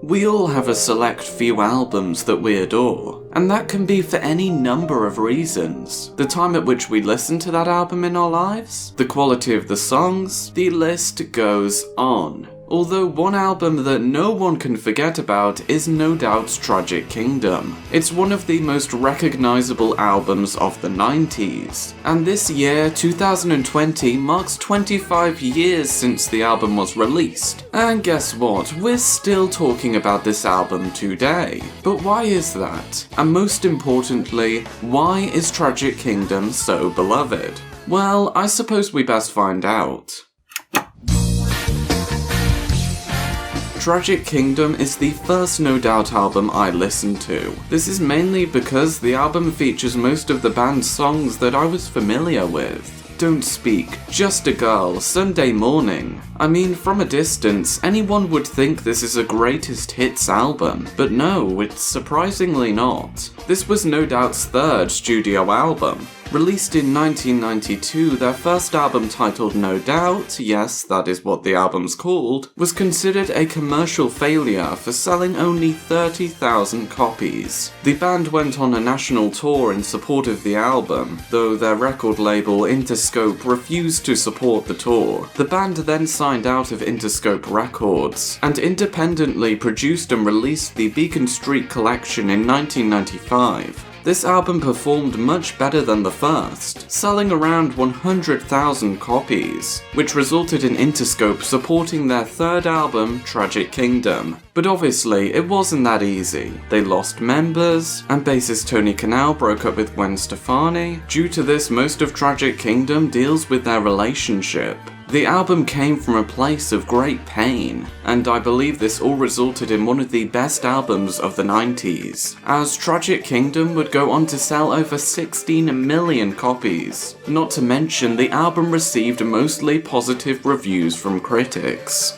We all have a select few albums that we adore, and that can be for any number of reasons. The time at which we listen to that album in our lives, the quality of the songs, the list goes on. Although one album that no one can forget about is no doubt Tragic Kingdom. It's one of the most recognizable albums of the 90s, and this year, 2020, marks 25 years since the album was released. And guess what? We're still talking about this album today. But why is that? And most importantly, why is Tragic Kingdom so beloved? Well, I suppose we best find out. Tragic Kingdom is the first No Doubt album I listened to. This is mainly because the album features most of the band's songs that I was familiar with. Don't Speak, Just a Girl, Sunday Morning. I mean, from a distance, anyone would think this is a greatest hits album, but no, it's surprisingly not. This was No Doubt's third studio album. Released in 1992, their first album titled No Doubt, yes, that is what the album's called, was considered a commercial failure for selling only 30,000 copies. The band went on a national tour in support of the album, though their record label Interscope refused to support the tour. The band then signed out of Interscope Records, and independently produced and released the Beacon Street Collection in 1995. This album performed much better than the first, selling around 100,000 copies, which resulted in Interscope supporting their third album, Tragic Kingdom. But obviously, it wasn't that easy. They lost members, and bassist Tony Kanal broke up with Gwen Stefani. Due to this, most of Tragic Kingdom deals with their relationship. The album came from a place of great pain, and I believe this all resulted in one of the best albums of the 90s, as Tragic Kingdom would go on to sell over 16 million copies. Not to mention, the album received mostly positive reviews from critics.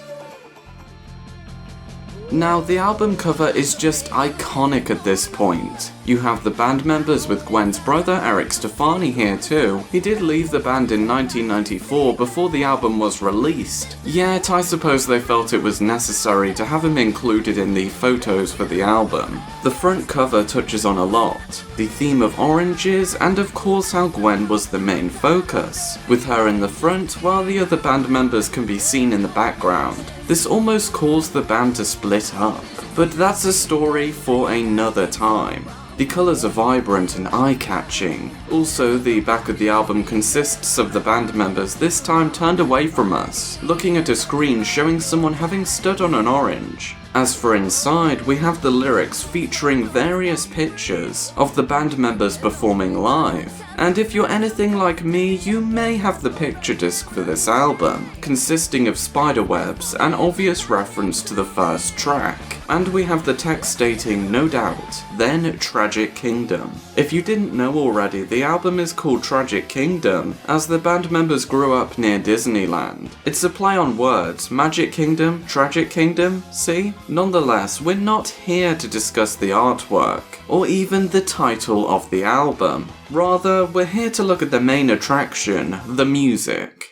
Now, the album cover is just iconic at this point. You have the band members with Gwen's brother Eric Stefani here too. He did leave the band in 1994 before the album was released, yet I suppose they felt it was necessary to have him included in the photos for the album. The front cover touches on a lot, the theme of oranges, and of course how Gwen was the main focus, with her in the front while the other band members can be seen in the background. This almost caused the band to split up, but that's a story for another time. The colours are vibrant and eye-catching. Also, the back of the album consists of the band members this time turned away from us, looking at a screen showing someone having stood on an orange. As for inside, we have the lyrics featuring various pictures of the band members performing live. And if you're anything like me, you may have the picture disc for this album, consisting of Spiderwebs, an obvious reference to the first track. And we have the text stating No Doubt, then Tragic Kingdom. If you didn't know already, the album is called Tragic Kingdom, as the band members grew up near Disneyland. It's a play on words, Magic Kingdom, Tragic Kingdom, see? Nonetheless, we're not here to discuss the artwork, or even the title of the album. Rather, we're here to look at the main attraction, the music.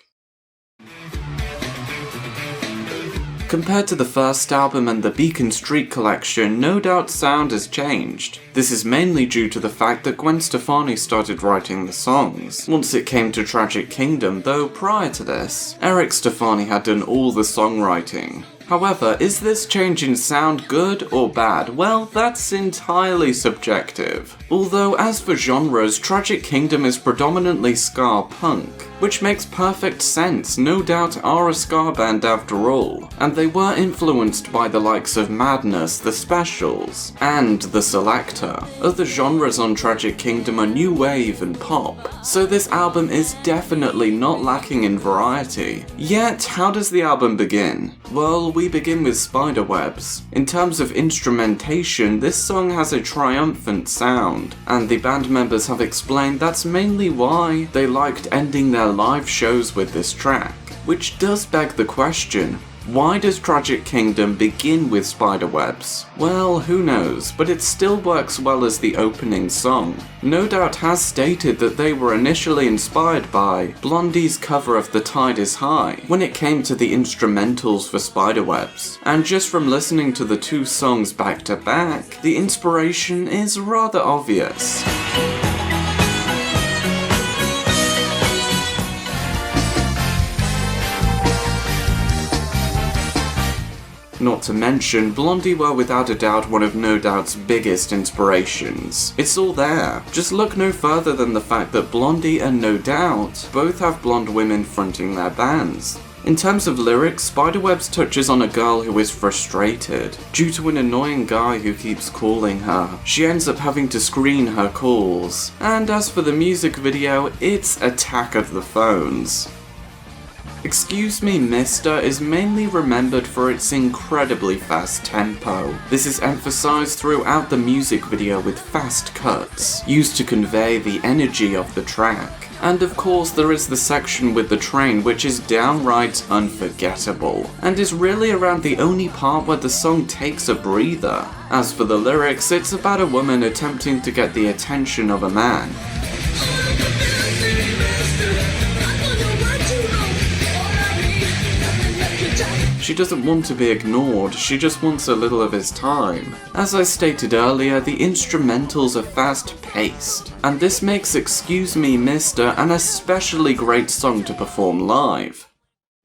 Compared to the first album and the Beacon Street Collection, No Doubt's sound has changed. This is mainly due to the fact that Gwen Stefani started writing the songs. Once it came to Tragic Kingdom, though prior to this, Eric Stefani had done all the songwriting. However, is this change in sound good or bad? Well, that's entirely subjective. Although, as for genres, Tragic Kingdom is predominantly ska punk, which makes perfect sense. No Doubt are a ska band after all, and they were influenced by the likes of Madness, The Specials, and The Selector. Other genres on Tragic Kingdom are new wave and pop, so this album is definitely not lacking in variety. Yet, how does the album begin? Well, we begin with Spiderwebs. In terms of instrumentation, this song has a triumphant sound, and the band members have explained that's mainly why they liked ending their live shows with this track. Which does beg the question, Why does Tragic Kingdom begin with Spiderwebs? Well, who knows, but it still works well as the opening song. No Doubt has stated that they were initially inspired by Blondie's cover of The Tide is High when it came to the instrumentals for Spiderwebs, and just from listening to the two songs back to back, the inspiration is rather obvious. Not to mention, Blondie were without a doubt one of No Doubt's biggest inspirations. It's all there. Just look no further than the fact that Blondie and No Doubt both have blonde women fronting their bands. In terms of lyrics, Spiderwebs touches on a girl who is frustrated due to an annoying guy who keeps calling her. She ends up having to screen her calls. And as for the music video, it's Attack of the Phones. Excuse Me Mister is mainly remembered for its incredibly fast tempo. This is emphasized throughout the music video with fast cuts, used to convey the energy of the track. And of course there is the section with the train, which is downright unforgettable, and is really around the only part where the song takes a breather. As for the lyrics, it's about a woman attempting to get the attention of a man. She doesn't want to be ignored, she just wants a little of his time. As I stated earlier, the instrumentals are fast-paced, and this makes Excuse Me Mister an especially great song to perform live.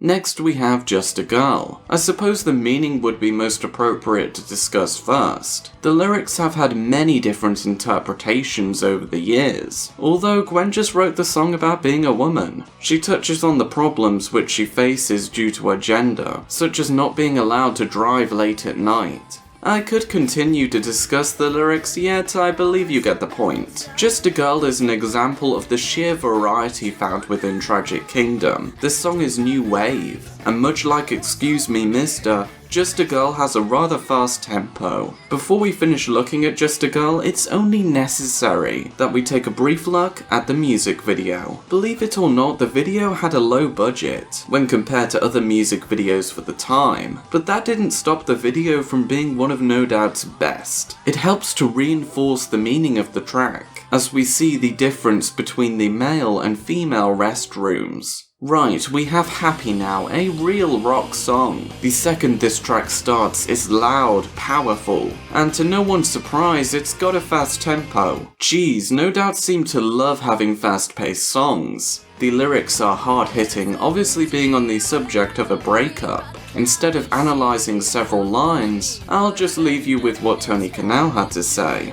Next we have Just a Girl. I suppose the meaning would be most appropriate to discuss first. The lyrics have had many different interpretations over the years, although Gwen just wrote the song about being a woman. She touches on the problems which she faces due to her gender, such as not being allowed to drive late at night. I could continue to discuss the lyrics, yet I believe you get the point. Just a Girl is an example of the sheer variety found within Tragic Kingdom. This song is new wave, and much like Excuse Me Mister, Just a Girl has a rather fast tempo. Before we finish looking at Just a Girl, it's only necessary that we take a brief look at the music video. Believe it or not, the video had a low budget when compared to other music videos for the time, but that didn't stop the video from being one of No Doubt's best. It helps to reinforce the meaning of the track, as we see the difference between the male and female restrooms. Right, we have Happy Now, a real rock song. The second this track starts is loud, powerful, and to no one's surprise, it's got a fast tempo. Geez, No Doubt seem to love having fast-paced songs. The lyrics are hard-hitting, obviously being on the subject of a breakup. Instead of analysing several lines, I'll just leave you with what Tony Kanal had to say.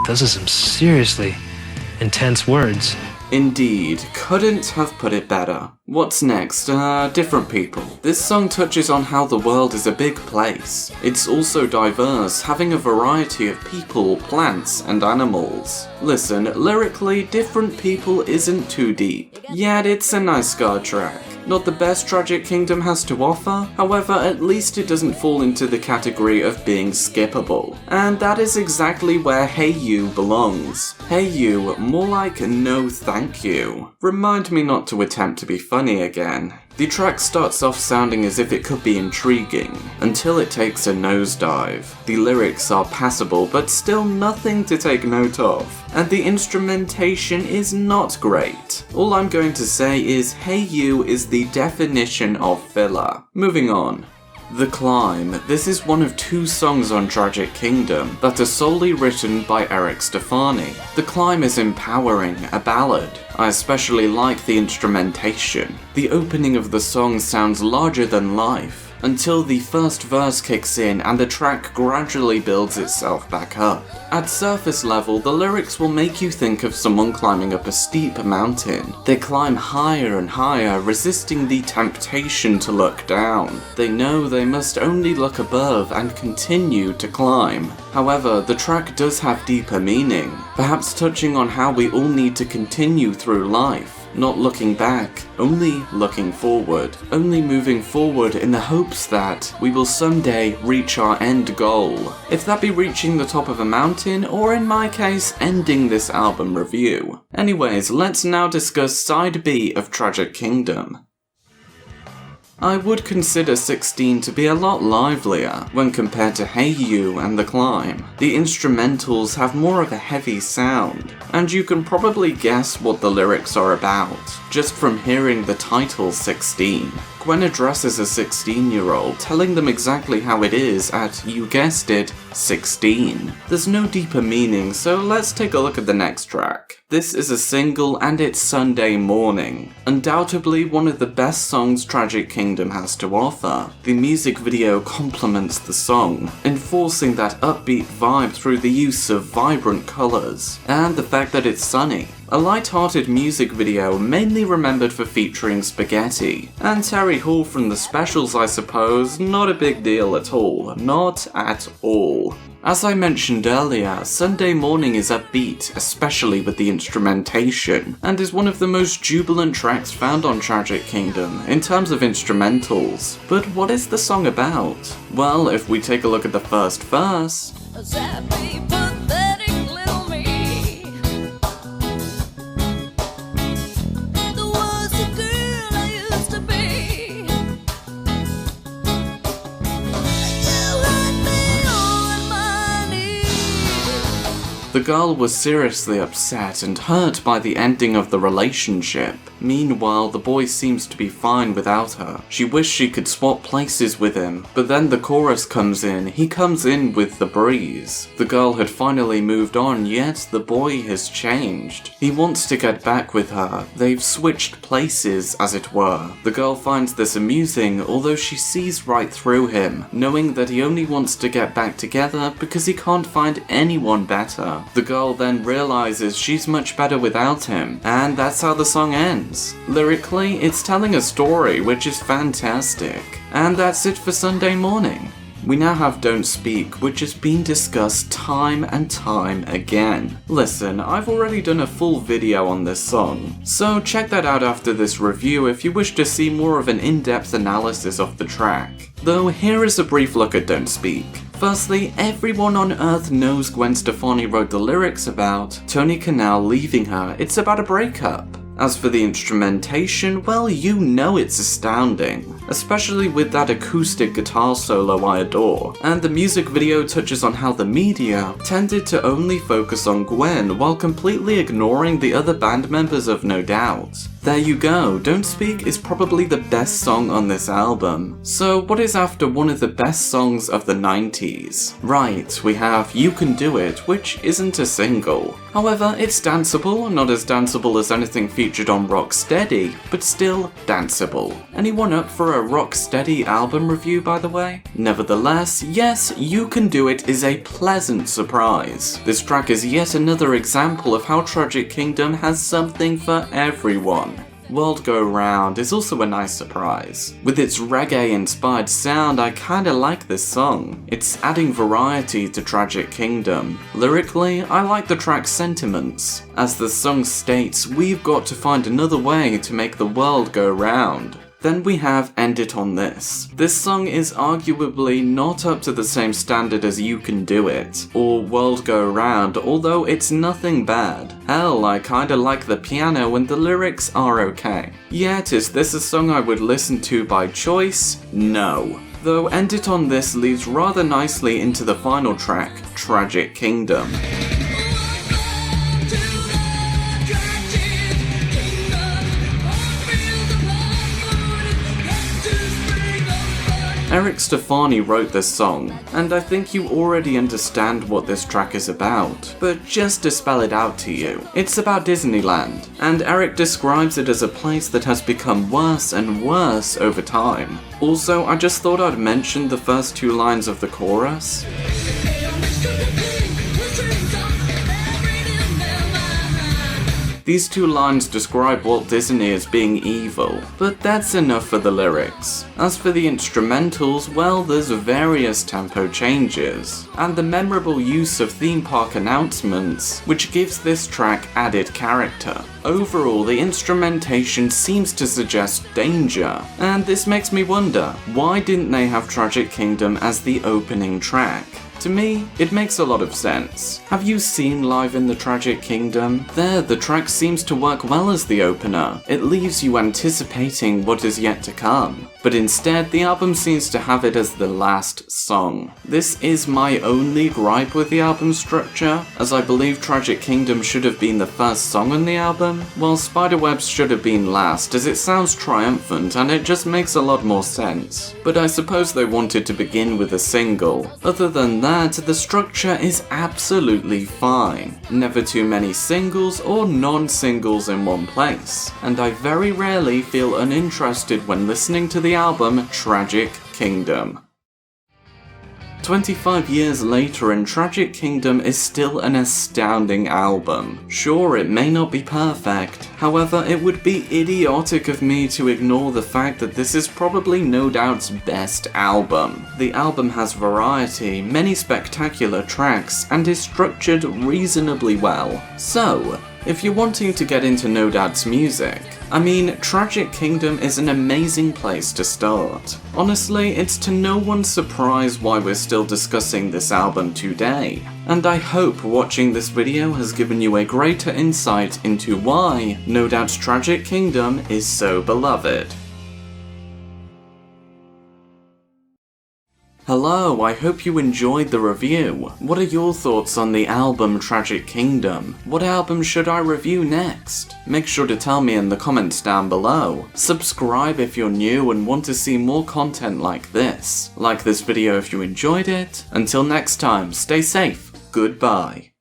Those are some seriously intense words. Indeed, couldn't have put it better. What's next? Different people. This song touches on how the world is a big place. It's also diverse, having a variety of people, plants, and animals. Listen, lyrically, Different People isn't too deep, yet it's a nice ska track. Not the best Tragic Kingdom has to offer, however, at least it doesn't fall into the category of being skippable. And that is exactly where Hey You belongs. Hey You, more like no thank you. Remind me not to attempt to be funny again. The track starts off sounding as if it could be intriguing, until it takes a nosedive. The lyrics are passable, but still nothing to take note of, and the instrumentation is not great. All I'm going to say is Hey You is the definition of filler. Moving on. The Climb. This is one of two songs on Tragic Kingdom that are solely written by Stefani. The Climb is empowering, a ballad. I especially like the instrumentation. The opening of the song sounds larger than life, until the first verse kicks in and the track gradually builds itself back up. At surface level, the lyrics will make you think of someone climbing up a steep mountain. They climb higher and higher, resisting the temptation to look down. They know they must only look above and continue to climb. However, the track does have deeper meaning, perhaps touching on how we all need to continue through life. Not looking back, only looking forward. Only moving forward in the hopes that we will someday reach our end goal. If that be reaching the top of a mountain, or in my case, ending this album review. Anyways, let's now discuss side B of Tragic Kingdom. I would consider 16 to be a lot livelier when compared to Hey You and The Climb. The instrumentals have more of a heavy sound, and you can probably guess what the lyrics are about, just from hearing the title 16. Gwen addresses a 16-year-old, telling them exactly how it is at, you guessed it, 16. There's no deeper meaning, so let's take a look at the next track. This is a single and it's Sunday Morning. Undoubtedly one of the best songs Tragic Kingdom has to offer. The music video complements the song, enforcing that upbeat vibe through the use of vibrant colours, and the fact that it's sunny. A light-hearted music video mainly remembered for featuring Spaghetti, and Terry Hall from the specials I suppose, not a big deal at all, not at all. As I mentioned earlier, Sunday Morning is upbeat, especially with the instrumentation, and is one of the most jubilant tracks found on Tragic Kingdom in terms of instrumentals. But what is the song about? Well, if we take a look at the first verse, the girl was seriously upset and hurt by the ending of the relationship. Meanwhile, the boy seems to be fine without her. She wished she could swap places with him, but then the chorus comes in. He comes in with the breeze. The girl had finally moved on, yet the boy has changed. He wants to get back with her. They've switched places, as it were. The girl finds this amusing, although she sees right through him, knowing that he only wants to get back together because he can't find anyone better. The girl then realizes she's much better without him, and that's how the song ends. Lyrically, it's telling a story, which is fantastic. And that's it for Sunday Morning. We now have Don't Speak, which has been discussed time and time again. Listen, I've already done a full video on this song, so check that out after this review if you wish to see more of an in-depth analysis of the track. Though here is a brief look at Don't Speak. Firstly, everyone on Earth knows Gwen Stefani wrote the lyrics about Tony Kanal leaving her. It's about a breakup. As for the instrumentation, well, you know it's astounding, especially with that acoustic guitar solo I adore, and the music video touches on how the media tended to only focus on Gwen while completely ignoring the other band members of No Doubt. There you go, Don't Speak is probably the best song on this album. So what is after one of the best songs of the 90s? Right, we have You Can Do It, which isn't a single. However, it's danceable, not as danceable as anything featured on Rocksteady, but still danceable. Anyone up for a Rocksteady album review, by the way? Nevertheless, yes, You Can Do It is a pleasant surprise. This track is yet another example of how Tragic Kingdom has something for everyone. World Go Round is also a nice surprise. With its reggae-inspired sound, I kinda like this song. It's adding variety to Tragic Kingdom. Lyrically, I like the track's sentiments. As the song states, we've got to find another way to make the world go round. Then we have End It On This. This song is arguably not up to the same standard as You Can Do It, or World Go Round, although it's nothing bad. Hell, I kinda like the piano and the lyrics are okay. Yet, is this a song I would listen to by choice? No. Though End It On This leads rather nicely into the final track, Tragic Kingdom. Eric Stefani wrote this song, and I think you already understand what this track is about, but just to spell it out to you, it's about Disneyland, and Eric describes it as a place that has become worse and worse over time. Also, I just thought I'd mention the first two lines of the chorus. These two lines describe Walt Disney as being evil, but that's enough for the lyrics. As for the instrumentals, well, there's various tempo changes, and the memorable use of theme park announcements, which gives this track added character. Overall, the instrumentation seems to suggest danger, and this makes me wonder, why didn't they have Tragic Kingdom as the opening track? To me, it makes a lot of sense. Have you seen Live in the Tragic Kingdom? There, the track seems to work well as the opener. It leaves you anticipating what is yet to come. but instead the album seems to have it as the last song. This is my only gripe with the album structure, as I believe Tragic Kingdom should have been the first song on the album, while Spiderwebs should have been last, as it sounds triumphant and it just makes a lot more sense. But I suppose they wanted to begin with a single. Other than that, the structure is absolutely fine. Never too many singles or non-singles in one place, and I very rarely feel uninterested when listening to the album Tragic Kingdom. 25 years later and Tragic Kingdom is still an astounding album. Sure, it may not be perfect, however it would be idiotic of me to ignore the fact that this is probably No Doubt's best album. The album has variety, many spectacular tracks, and is structured reasonably well. So, if you're wanting to get into No Doubt's music, I mean, Tragic Kingdom is an amazing place to start. Honestly, it's to no one's surprise why we're still discussing this album today, and I hope watching this video has given you a greater insight into why No Doubt's Tragic Kingdom is so beloved. Hello, I hope you enjoyed the review. What are your thoughts on the album Tragic Kingdom? What album should I review next? Make sure to tell me in the comments down below. Subscribe if you're new and want to see more content like this. Like this video if you enjoyed it. Until next time, stay safe. Goodbye.